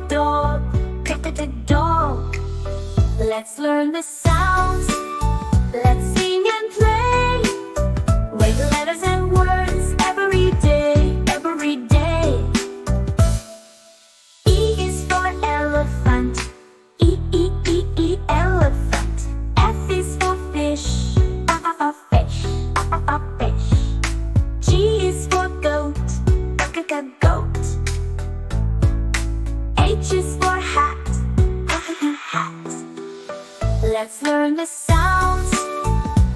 dog, dog. Let's learn the sounds. Let's sing and play with letters and words every day, every day. E is for elephant. E, elephant. F is for fish. Fish. Fish. G is for goat. Goat. H is for hat. Hat. Let's learn the sounds.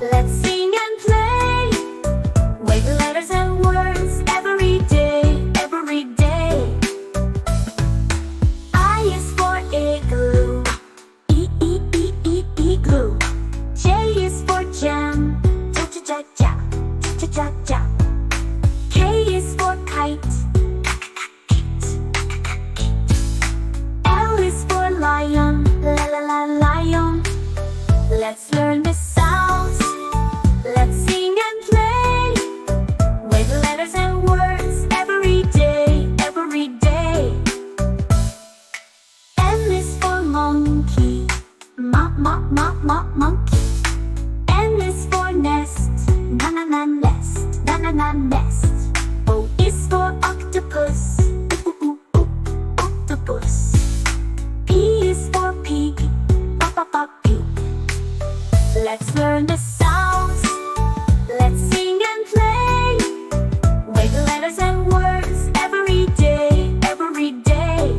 Let's sing and play with letters and words every day, every day. I is for igloo. Igloo. J is for jam. Jam. K is for kite. L is for lion. Lion. Let's learn the sounds. Let's sing and play with letters and words every day, every day. M is for monkey. Monkey. N is for nest. Nest. Nest. O is for octopus. Octopus. P is for pig. Pig. Let's learn the sounds. Let's sing and play with letters and words every day, every day.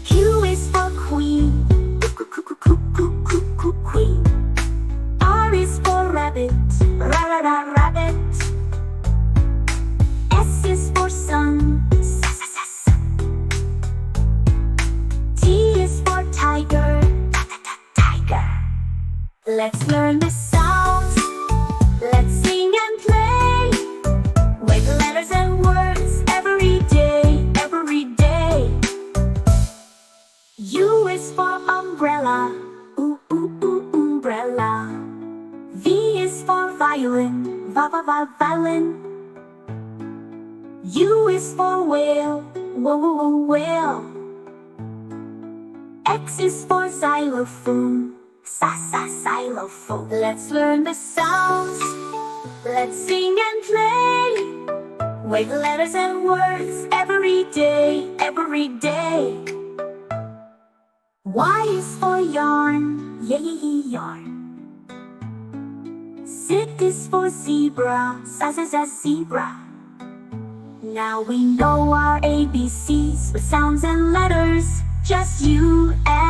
Q is for queen. Queen. R is for rabbit. Rabbit. S is for sun. T is for tiger. Tiger. Let's learn the sounds. Let's sing and play with letters and words every day, every day. U is for umbrella. Umbrella. V is for violin. Violin. U is for whale. Whale. X is for xylophone. Xylophone. Let's learn the sounds. Let's sing and play with letters and words every day, every day. Y is for yarn. Yarn. Z is for zebra. Zebra. Now we know our ABCs with sounds and letters. Just you and